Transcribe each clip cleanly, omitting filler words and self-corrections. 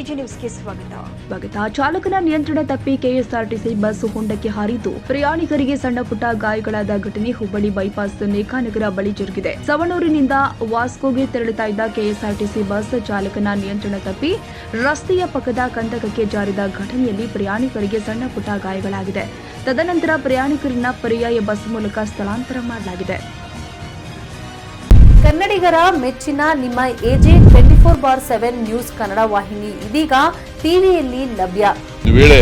AG ನ್ಯೂಸ್ಗೆ ಸ್ವಾಗತ. ಚಾಲಕನ ನಿಯಂತ್ರಣ ತಪ್ಪಿ ಕೆಎಸ್ಆರ್ಟಿಸಿ ಬಸ್ ಹೊಂಡಕ್ಕೆ ಹಾರಿದ್ದು ಪ್ರಯಾಣಿಕರಿಗೆ ಸಣ್ಣ ಪುಟ್ಟ ಗಾಯಗಳಾದ ಘಟನೆ ಹುಬ್ಬಳ್ಳಿ ಬೈಪಾಸ್ ನೇಕಾನಗರ ಬಳಿ ಜರುಗಿದೆ. ಸವಣೂರಿನಿಂದ ವಾಸ್ಕೋಗೆ ತೆರಳುತ್ತಾ ಇದ್ದ ಕೆಎಸ್ಆರ್ಟಿಸಿ ಬಸ್ ಚಾಲಕನ ನಿಯಂತ್ರಣ ತಪ್ಪಿ ರಸ್ತೆಯ ಪಕ್ಕದ ಕಂದಕಕ್ಕೆ ಜಾರಿದ ಘಟನೆಯಲ್ಲಿ ಪ್ರಯಾಣಿಕರಿಗೆ ಸಣ್ಣ ಪುಟ್ಟ ಗಾಯಗಳಾಗಿದೆ. ತದನಂತರ ಪ್ರಯಾಣಿಕರನ್ನ ಪರ್ಯಾಯ ಬಸ್ ಮೂಲಕ ಸ್ಥಳಾಂತರ ಮಾಡಲಾಗಿದೆ. ಕನ್ನಡಿಗರ ಮೆಚ್ಚಿನ ನಿಮ್ಮ ಎಜೆ 24/7 ನ್ಯೂಸ್ ಕನ್ನಡ ವಾಹಿನಿ ಇದೀಗ ಟಿವಿಯಲ್ಲಿ ಲಭ್ಯ. ವೇಳೆ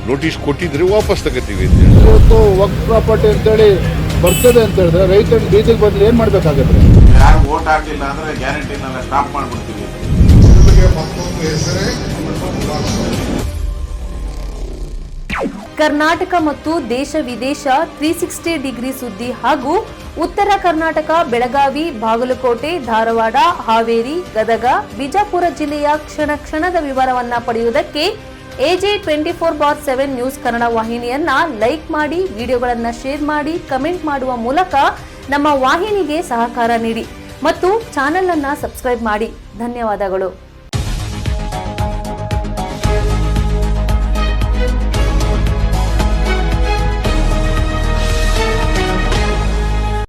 ನೋಟಿಸ್ ಕೊಟ್ಟಿದ್ರೆ ವಾಪಸ್ ತಗೋತೀವಿ. ಇವತ್ತು ವಕ್ಫ್ ಪ್ರಾಪರ್ಟಿ ಅಂತೇಳಿ ಬರ್ತದೆ ಅಂತ ಹೇಳಿದ್ರೆ ರೈತರು ಬೀದಿಗೆ ಬಂದ್ರೆ ಏನ್ ಮಾಡ್ಬೇಕಾಗತ್ತೆ? ಯಾರು ವೋಟ್ ಹಾಕಲಿಲ್ಲ ಅಂದ್ರೆ ಗ್ಯಾರಂಟಿನೆಲ್ಲ ಸ್ಟಾಪ್ ಮಾಡ್ಬಿಡ್ತೀವಿ. ಕರ್ನಾಟಕ ಮತ್ತು ದೇಶ ವಿದೇಶ 360 ಡಿಗ್ರಿ ಸುದ್ದಿ ಹಾಗೂ ಉತ್ತರ ಕರ್ನಾಟಕ ಬೆಳಗಾವಿ, ಬಾಗಲಕೋಟೆ, ಧಾರವಾಡ, ಹಾವೇರಿ, ಗದಗ, ಬಿಜಾಪುರ ಜಿಲ್ಲೆಯ ಕ್ಷಣ ಕ್ಷಣದ ವಿವರವನ್ನ ಪಡೆಯುವುದಕ್ಕೆ ಎಜೆ 24/7 ನ್ಯೂಸ್ ಕನ್ನಡ ವಾಹಿನಿಯನ್ನ ಲೈಕ್ ಮಾಡಿ, ವಿಡಿಯೋಗಳನ್ನ ಶೇರ್ ಮಾಡಿ, ಕಮೆಂಟ್ ಮಾಡುವ ಮೂಲಕ ನಮ್ಮ ವಾಹಿನಿಗೆ ಸಹಕಾರ ನೀಡಿ ಮತ್ತು ಚಾನೆಲ್ ಅನ್ನ ಸಬ್ಸ್ಕ್ರೈಬ್ ಮಾಡಿ. ಧನ್ಯವಾದಗಳು.